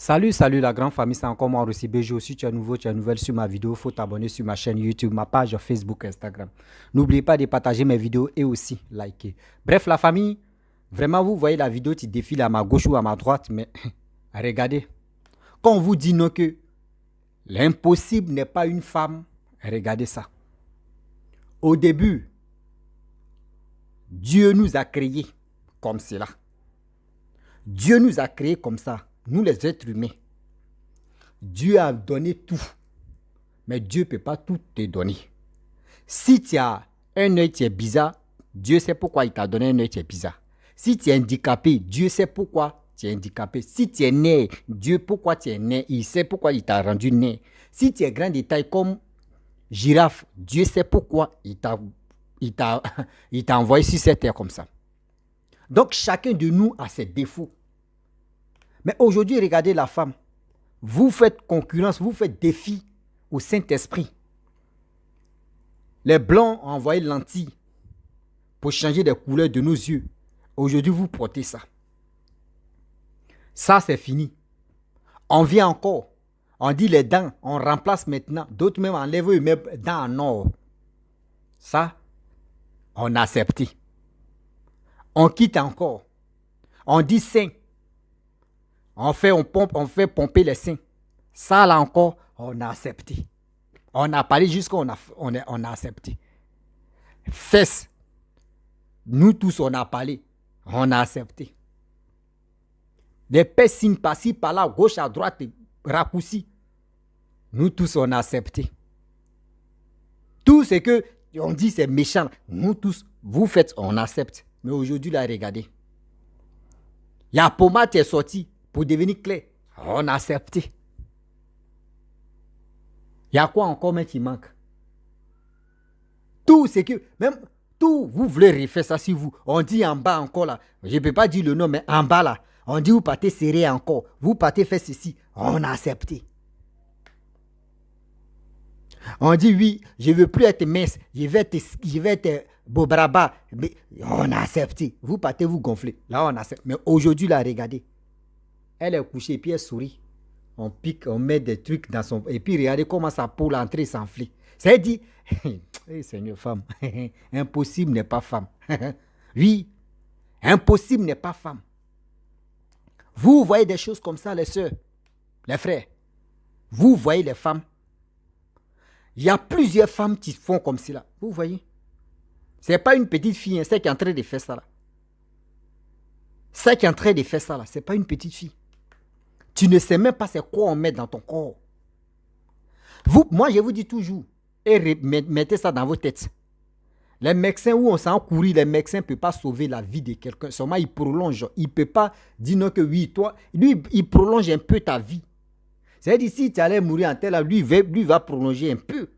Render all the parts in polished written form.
Salut la grande famille, c'est encore moi aussi BG. Si tu es nouveau, tu es nouvelle sur ma vidéo, il faut t'abonner sur ma chaîne YouTube, ma page Facebook, Instagram. N'oubliez pas de partager mes vidéos et aussi liker. Bref, la famille, vraiment vous voyez la vidéo qui défile à ma gauche ou à ma droite, mais regardez, quand on vous dit non que l'impossible n'est pas une femme, regardez ça. Au début, Dieu nous a créés comme cela. Dieu nous a créés comme ça, nous les êtres humains. Dieu a donné tout, mais Dieu ne peut pas tout te donner. Si tu as un œil qui est bizarre, Dieu sait pourquoi il t'a donné un œil qui est bizarre. Si tu es handicapé, Dieu sait pourquoi tu es handicapé. Si tu es né, Dieu pourquoi tu es né, il sait pourquoi il t'a rendu né. Si tu es grand de taille comme girafe, Dieu sait pourquoi il t'a envoyé sur cette terre comme ça. Donc chacun de nous a ses défauts. Mais aujourd'hui, regardez la femme. Vous faites concurrence, vous faites défi au Saint-Esprit. Les Blancs ont envoyé lentilles pour changer les couleurs de nos yeux. Aujourd'hui, vous portez ça. Ça, c'est fini. On vient encore. On dit les dents, on remplace maintenant. D'autres même enlèvent les dents en or. Ça, on a accepté. On quitte encore. On dit sein. On fait pomper les seins. Ça, là encore, on a accepté. On a parlé jusqu'à on a accepté. Fesses. Nous tous, on a parlé. On a accepté. Les piercings par-ci, par-là, gauche à droite, raccourcis. Nous tous, on a accepté. Tout ce que on dit, c'est méchant. Nous tous, vous faites, on accepte. Mais aujourd'hui, là, regardez. Il y a pommade qui est sortie pour devenir clair. On a accepté. Il y a quoi encore mais qui manque? Tout ce que, même tout, vous voulez refaire ça si vous. On dit en bas encore là. Je ne peux pas dire le nom, mais en bas là. On dit vous partez serrer encore. Vous partez faire ceci. On a accepté. On dit oui, je ne veux plus être mince. Je vais être bobraba. Mais on a accepté. Vous partez vous gonfler. Là, on accepte. Mais aujourd'hui, là, regardez. Elle est couchée et puis elle sourit. On pique, on met des trucs dans son... Et puis regardez comment sa peau l'entrée s'enfle. C'est dit, hey, Seigneur, femme, impossible n'est pas femme. Oui, impossible n'est pas femme. Vous voyez des choses comme ça, les sœurs, les frères. Vous voyez les femmes. Il y a plusieurs femmes qui font comme cela. Vous voyez. Ce n'est pas une petite fille, hein, c'est qui est en train de faire ça là. C'est qui est en train de faire ça là, ce n'est pas une petite fille. Tu ne sais même pas c'est quoi on met dans ton corps. Moi, je vous dis toujours, et mettez ça dans vos têtes. Les médecins, où on s'en courir, les médecins ne peuvent pas sauver la vie de quelqu'un. Seulement, ils prolongent. Il ne peut pas dire non que oui, toi, lui, il prolonge un peu ta vie. C'est-à-dire, si tu allais mourir en tel, lui va prolonger un peu.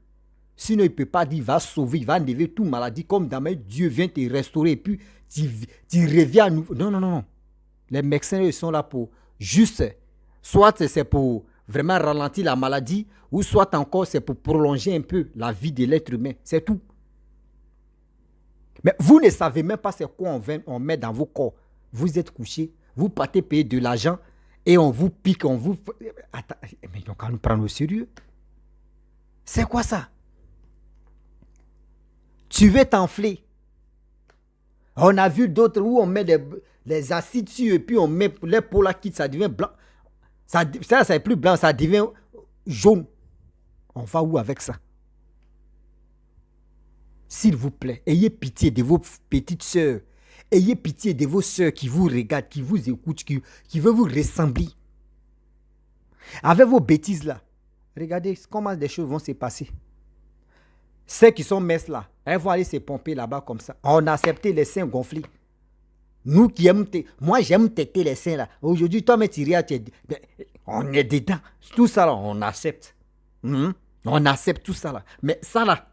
Sinon, il ne peut pas dire, il va sauver, il va enlever toute maladie. Comme demain, Dieu vient te restaurer et puis tu reviens à nouveau. Non, non, non, non. Les médecins, ils sont là pour juste, soit c'est pour vraiment ralentir la maladie, ou soit encore c'est pour prolonger un peu la vie de l'être humain. C'est tout. Mais vous ne savez même pas c'est quoi on met dans vos corps. Vous êtes couché, vous partez payer de l'argent et on vous pique, on vous... Attends, mais donc on nous prend au sérieux. C'est quoi ça? Tu veux t'enfler. On a vu d'autres où on met les acides dessus et puis on met les peaux là qui ça devient blanc. Ça c'est plus blanc, ça devient jaune. On va où avec ça? S'il vous plaît, ayez pitié de vos petites sœurs. Ayez pitié de vos sœurs qui vous regardent, qui vous écoutent, qui veulent vous ressembler. Avec vos bêtises là, regardez comment des choses vont se passer. Ceux qui sont messes là, elles vont aller se pomper là-bas comme ça. On a accepté les seins gonflés. Nous qui aimons, moi j'aime têter les seins là. Aujourd'hui, toi, mais tu on est dedans. Tout ça là, on accepte. On accepte tout ça là. Mais ça là,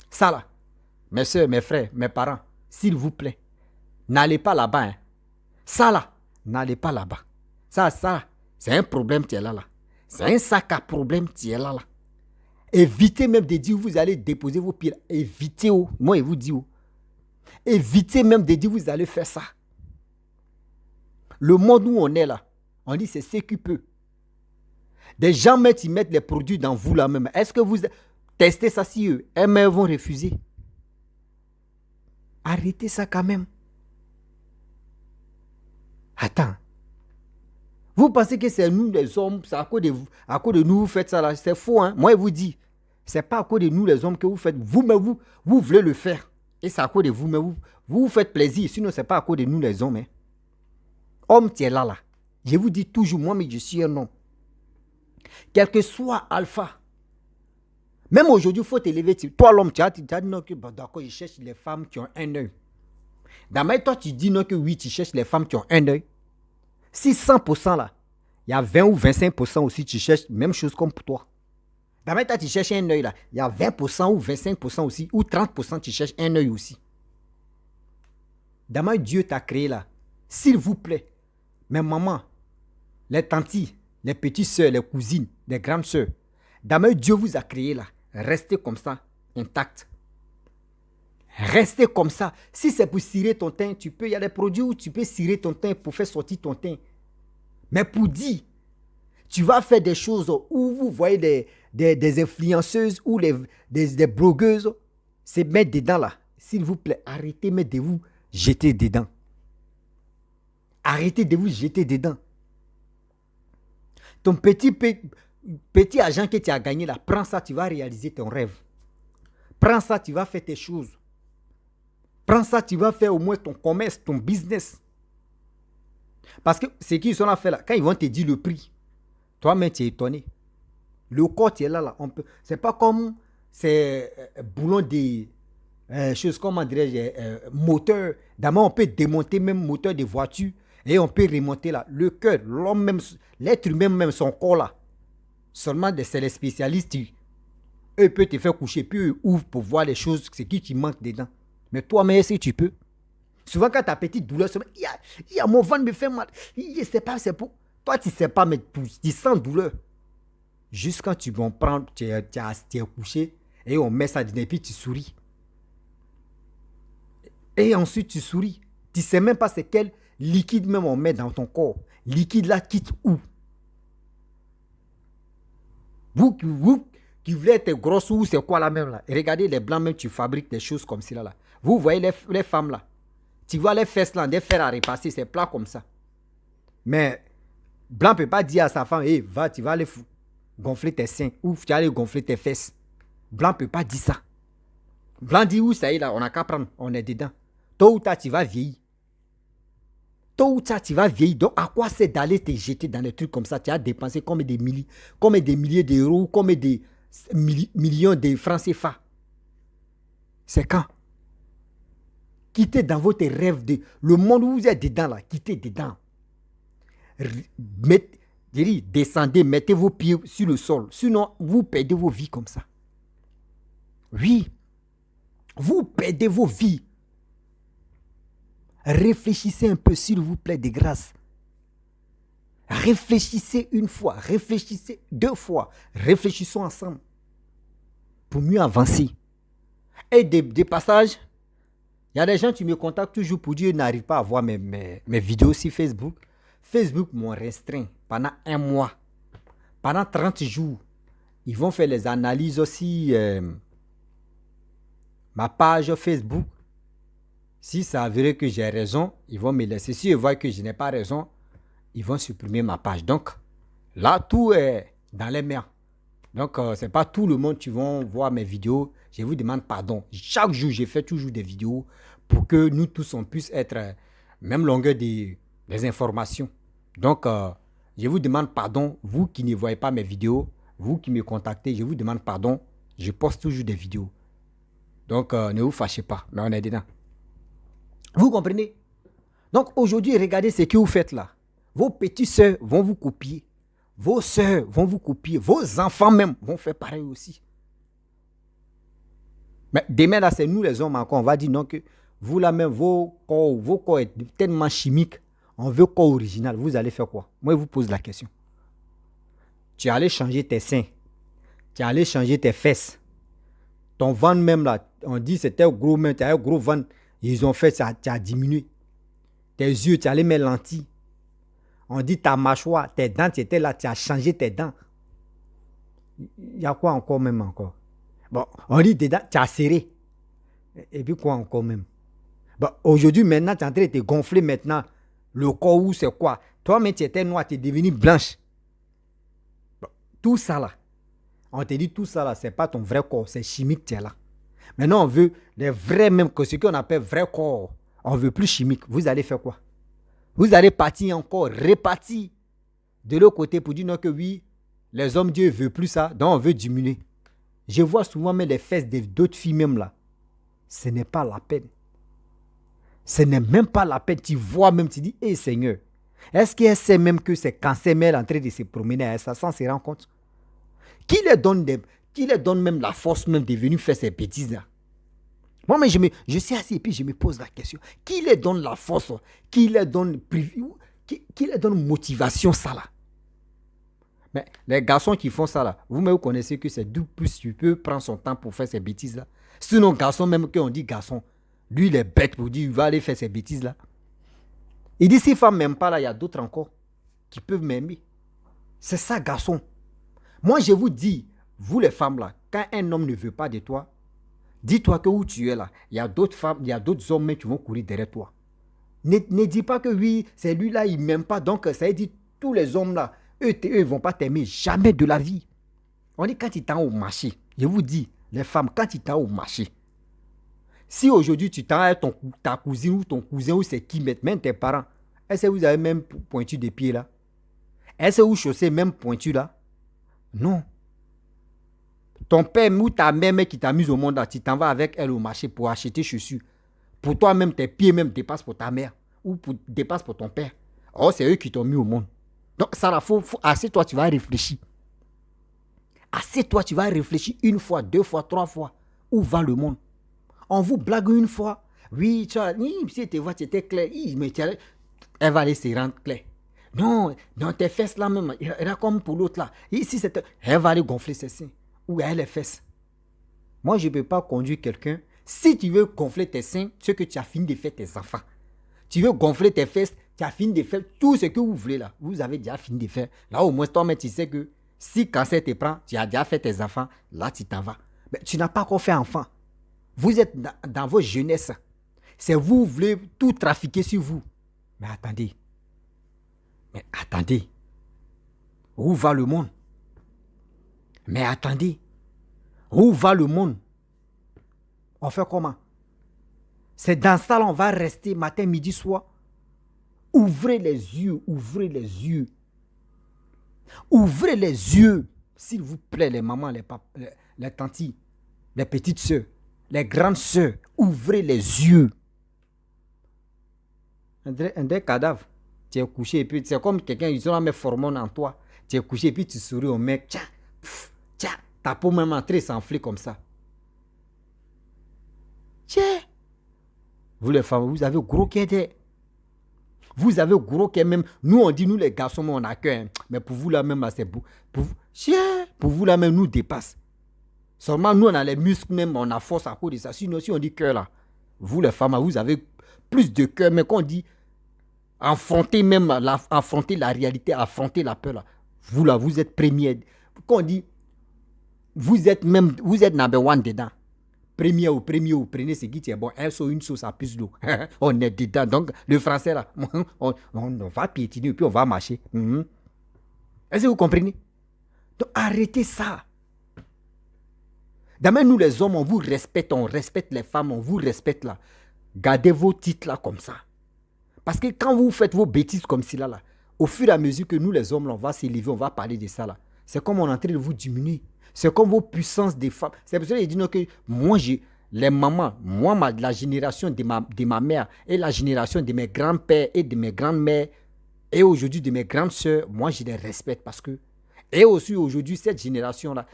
ça là, mes soeurs, mes frères, mes parents, s'il vous plaît, n'allez pas là-bas. Hein. Ça là, n'allez pas là-bas. Ça, c'est un problème qui est là. C'est un sac à problème qui est là. Évitez même de dire vous allez déposer vos pieds. Évitez. Moi, je vous dis. Évitez même de dire vous allez faire ça. Le monde où on est là, on dit c'est ce qui peut. Des gens mettent les produits dans vous là même. Est-ce que vous testez ça si eux, eux vont refuser? Arrêtez ça quand même. Attends. Vous pensez que c'est nous les hommes, c'est à cause de vous, à cause de nous vous faites ça là. C'est faux, hein. Moi je vous dis, c'est pas à cause de nous les hommes que vous faites. Vous voulez le faire. Et c'est à cause de vous, mais vous faites plaisir. Sinon, c'est pas à cause de nous les hommes. Hein. Homme, tu es là, là. Je vous dis toujours, moi, mais je suis un homme. Quel que soit alpha. Même aujourd'hui, il faut t'élever. Toi, l'homme, tu as dit non, que bon, d'accord, je cherche les femmes qui ont un œil. D'abord, toi, tu dis non, que oui, tu cherches les femmes qui ont un œil. Si 100% là, il y a 20 ou 25% aussi, tu cherches même chose comme pour toi. D'abord, toi, tu cherches un œil là. Il y a 20% ou 25% aussi, ou 30%, tu cherches un œil aussi. D'abord, Dieu t'a créé là. S'il vous plaît, mes mamans, les tantis, les petites soeurs, les cousines, les grandes soeurs, d'abord, Dieu vous a créé là. Restez comme ça, intact. Restez comme ça. Si c'est pour cirer ton teint, tu peux. Il y a des produits où tu peux cirer ton teint pour faire sortir ton teint. Mais pour dire, tu vas faire des choses où vous voyez des influenceuses ou des blogueuses se mettre dedans là. S'il vous plaît, arrêtez, mettez-vous, jetez dedans. Arrêtez de vous jeter dedans. Ton petit argent que tu as gagné là, prends ça, tu vas réaliser ton rêve. Prends ça, tu vas faire tes choses. Prends ça, tu vas faire au moins ton commerce, ton business. Parce que ce qu'ils sont là faire là, quand ils vont te dire le prix, toi-même tu es étonné. Le corps tu es là, c'est pas comme ces boulons des choses, comment dirais-je, moteur. D'abord on peut démonter même moteur de voiture et on peut remonter là. Le cœur, l'homme même, l'être humain même, son corps là. Seulement c'est les spécialistes, eux peuvent te faire coucher, puis eux ouvrent pour voir les choses, ce qui manque dedans. Mais toi-même, si tu peux. Souvent, quand tu as petite douleur, il y a mon ventre me fait mal. Je ne sais pas, c'est pour. Toi, tu ne sais pas, mais tu sens douleur. Juste quand tu vas prendre, tu es couché, et on met ça dedans, et puis tu souris. Et ensuite, tu souris. Tu ne sais même pas c'est quel liquide même on met dans ton corps. Liquide là quitte où? Vous qui voulez être grosse ou c'est quoi là même là? Et regardez les blancs même, tu fabriques des choses comme cela là. Vous voyez les femmes là. Tu vois les fesses là, des fers à repasser, c'est plat comme ça. Mais blanc ne peut pas dire à sa femme, hey, va, tu vas aller gonfler tes seins ou tu vas aller gonfler tes fesses. Blanc ne peut pas dire ça. Blanc dit, où ça y est là, on n'a qu'à prendre, on est dedans. Tôt ou tard, tu vas vieillir. Tôt ou tard, tu vas vieillir. Donc, à quoi c'est d'aller te jeter dans des trucs comme ça? Tu as dépensé comme des milliers d'euros, comme des millions de francs CFA. C'est quand? Quittez dans votre rêve, le monde où vous êtes dedans là, quittez dedans. Descendez, mettez vos pieds sur le sol. Sinon, vous perdez vos vies comme ça. Oui, vous perdez vos vies. Réfléchissez un peu, s'il vous plaît, de grâce. Réfléchissez une fois, réfléchissez deux fois. Réfléchissons ensemble pour mieux avancer. Et des passages, il y a des gens qui me contactent toujours pour dire qu'ils n'arrivent pas à voir mes vidéos sur Facebook. Facebook m'ont restreint pendant 1 mois. Pendant 30 jours. Ils vont faire les analyses aussi. Ma page Facebook. Si ça avéré que j'ai raison, ils vont me laisser. Si ils voient que je n'ai pas raison, ils vont supprimer ma page. Donc, là, tout est dans les mains. Donc, ce n'est pas tout le monde qui va voir mes vidéos. Je vous demande pardon. Chaque jour, je fais toujours des vidéos pour que nous tous, on puisse être même longueur des informations. Donc, je vous demande pardon. Vous qui ne voyez pas mes vidéos, vous qui me contactez, je vous demande pardon. Je poste toujours des vidéos. Donc, ne vous fâchez pas, mais on est dedans. Vous comprenez? Donc, aujourd'hui, regardez ce que vous faites là. Vos petites sœurs vont vous copier. Vos sœurs vont vous copier. Vos enfants même vont faire pareil aussi. Mais demain, là, c'est nous les hommes encore. On va dire non que vous là même, vos corps est tellement chimiques. On veut corps original. Vous allez faire quoi? Moi, je vous pose la question. Tu allais changer tes seins. Tu allais changer tes fesses. Ton ventre même là, on dit c'était gros, mais tu as un gros ventre. Ils ont fait ça, tu as diminué. Tes yeux, tu allais mettre lentilles. On dit ta mâchoire, tes dents, tu étais là, tu as changé tes dents. Il y a quoi encore même encore? Bon, on dit tes dents, tu as serré. Et puis quoi encore même? Bon, aujourd'hui, maintenant, tu es en train de te gonfler maintenant. Le corps où c'est quoi? Toi-même, tu étais noire, tu es devenue blanche. Bon, tout ça là, on te dit tout ça là, c'est pas ton vrai corps, c'est chimique, tu es là. Maintenant, on veut les vrais, même que ce qu'on appelle vrai corps. On veut plus chimique. Vous allez faire quoi? Vous allez partir encore, répartir de l'autre côté pour dire non que oui, les hommes Dieu ne veulent plus ça, donc on veut diminuer. Je vois souvent même les fesses d'autres filles même là. Ce n'est pas la peine. Ce n'est même pas la peine. Tu vois même, tu dis, hé Seigneur, est-ce qu'elle sait même que c'est cancer, mais elle est en train de se promener à ça sans se rendre compte? Qui les donne même la force même de venir faire ces bêtises là? Moi, mais je suis assis et puis je me pose la question. Qui les donne la force? Qui les donne motivation, ça là? Mais les garçons qui font ça là, vous connaissez que c'est d'où plus tu peux prendre son temps pour faire ces bêtises là. Sinon, garçon, même qu'on dit garçon, lui il est bête pour dire il va aller faire ces bêtises là. Il dit si femme ne m'aime pas là, il y a d'autres encore qui peuvent m'aimer. C'est ça, garçon. Moi, je vous dis, vous les femmes là, quand un homme ne veut pas de toi, dis-toi que où tu es là, il y a d'autres femmes, il y a d'autres hommes qui vont courir derrière toi. Ne dis pas que oui, c'est lui là, il ne m'aime pas, donc ça veut dire tous les hommes là, eux ne vont pas t'aimer, jamais de la vie. On dit quand tu t'en au marché, je vous dis, les femmes, quand tu t'en au marché, si aujourd'hui tu t'en avec ta cousine ou ton cousin ou c'est qui, même tes parents, est-ce que vous avez même pointu des pieds là? Est-ce que vous chaussez même pointu là? Non. Ton père ou ta mère qui t'amuse au monde là, tu t'en vas avec elle au marché pour acheter chaussures. Pour toi-même, tes pieds même dépassent pour ta mère ou dépassent pour ton père. Oh, c'est eux qui t'ont mis au monde. Donc, ça là, assez-toi, tu vas réfléchir. Assez-toi, tu vas réfléchir une fois, deux fois, trois fois. Où va le monde? On vous blague une fois. Oui, tu vois, si tu vois, tu étais clair. Mais elle va aller se rendre claire. Non, dans tes fesses là même, il y a comme pour l'autre là. Ici, elle va aller gonfler ses seins. Ou elle les fesses. Moi, je ne peux pas conduire quelqu'un. Si tu veux gonfler tes seins, c'est que tu as fini de faire tes enfants. Tu veux gonfler tes fesses, tu as fini de faire tout ce que vous voulez là. Vous avez déjà fini de faire. Là, au moins, toi-même, tu sais que si cancer te prend, tu as déjà fait tes enfants, là, tu t'en vas. Mais tu n'as pas encore fait enfant. Vous êtes dans vos jeunesse. C'est vous voulez tout trafiquer sur vous. Mais attendez. Où va le monde? Mais attendez. Où va le monde? On fait comment? C'est dans ça on va rester matin, midi, soir. Ouvrez les yeux, ouvrez les yeux. Ouvrez les yeux, s'il vous plaît, les mamans, les papas, les tantis, les petites soeurs, les grandes soeurs. Ouvrez les yeux. Un des cadavres, tu es couché et puis c'est comme quelqu'un, ils ont mis hormones en toi. Tu es couché et puis tu souris au mec. Tiens, ta peau même entrée s'enfler comme ça. Tiens. Vous les femmes, vous avez gros cœur. Vous avez gros cœur même. Nous, on dit, nous les garçons, on a cœur. Hein. Mais pour vous là même, c'est beau. Pour vous là même, nous dépasse. Seulement, nous, on a les muscles même, on a force à cause de ça. Sinon, si on dit cœur là, vous les femmes, vous avez plus de cœur. Mais quand on dit affronter même, affronter la réalité, affronter la peur là. Vous là, vous êtes premier. Quand on dit, vous êtes number one dedans. Premier, vous prenez ce qui est bon. Un saut, une sauce à plus d'eau. On est dedans. Donc, le français, là, on va piétiner et puis on va marcher. Est-ce que vous comprenez? Donc, arrêtez ça. D'abord, nous, les hommes, on vous respecte. On respecte les femmes. On vous respecte là. Gardez vos titres là comme ça. Parce que quand vous faites vos bêtises comme cela, là, au fur et à mesure que nous, les hommes, là, on va s'élever, on va parler de ça. Là. C'est comme on est en train de vous diminuer. C'est comme vos puissances des femmes. C'est pour ça qu'il dit que moi, les mamans, moi, la génération de ma mère et la génération de mes grands-pères et de mes grandes-mères et aujourd'hui de mes grandes sœurs, moi, je les respecte parce que, et aussi aujourd'hui, cette génération-là,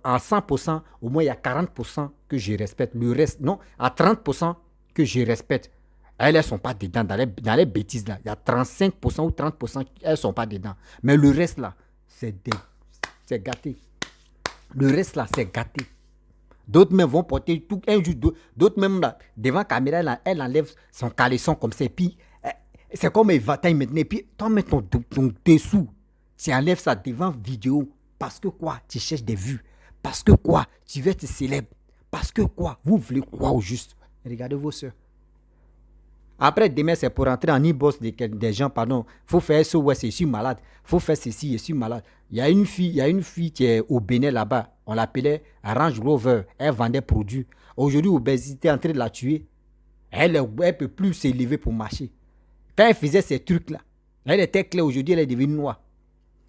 à 100%, au moins il y a 40% que je respecte. Le reste, non, à 30% que je respecte. Elles ne sont pas dedans, dans les bêtises là. Il y a 35% ou 30%, elles ne sont pas dedans. Mais le reste là, c'est gâté. Le reste là, c'est gâté. D'autres même vont porter tout un jour, d'autres même là, devant la caméra, là, elle enlève son caleçon comme ça. Et puis, C'est comme un éventail maintenant. Et puis, tu mets ton dessous. Tu enlèves ça devant vidéo. Parce que quoi? Tu cherches des vues. Parce que quoi? Tu veux être célèbre. Parce que quoi? Vous voulez quoi au juste? Regardez vos soeurs. Après, demain, c'est pour rentrer en e-boss des gens, pardon. Faut faire ça, ouais, je suis malade. Faut faire ceci, je suis malade. Il y a une fille qui est au Bénin là-bas. On l'appelait Range Rover. Elle vendait produits. Aujourd'hui, l'obésité est en train de la tuer. Elle ne peut plus s'élever pour marcher. Quand elle faisait ces trucs-là, elle était claire. Aujourd'hui, elle est devenue noire.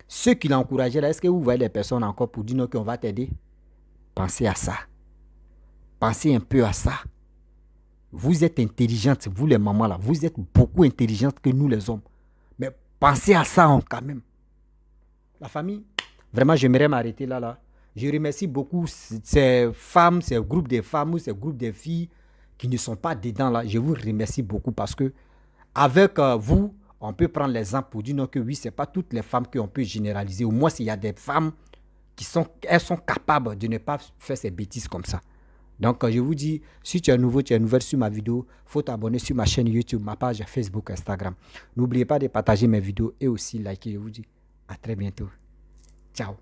Ceux qui l'encourageaient là, est-ce que vous voyez les personnes encore pour dire non qu'on va t'aider? Pensez à ça. Pensez un peu à ça. Vous êtes intelligentes, vous les mamans là, vous êtes beaucoup intelligentes que nous les hommes. Mais pensez à ça quand même. La famille, vraiment j'aimerais m'arrêter là. Je remercie beaucoup ces femmes, ces groupes de femmes ou ces groupes de filles qui ne sont pas dedans là. Je vous remercie beaucoup parce que avec vous, on peut prendre l'exemple pour dire non que oui, ce n'est pas toutes les femmes qu'on peut généraliser. Au moins, s'il y a des femmes elles sont capables de ne pas faire ces bêtises comme ça. Donc, je vous dis, si tu es nouveau, tu es nouvelle sur ma vidéo, il faut t'abonner sur ma chaîne YouTube, ma page Facebook, Instagram. N'oubliez pas de partager mes vidéos et aussi liker. Je vous dis à très bientôt. Ciao.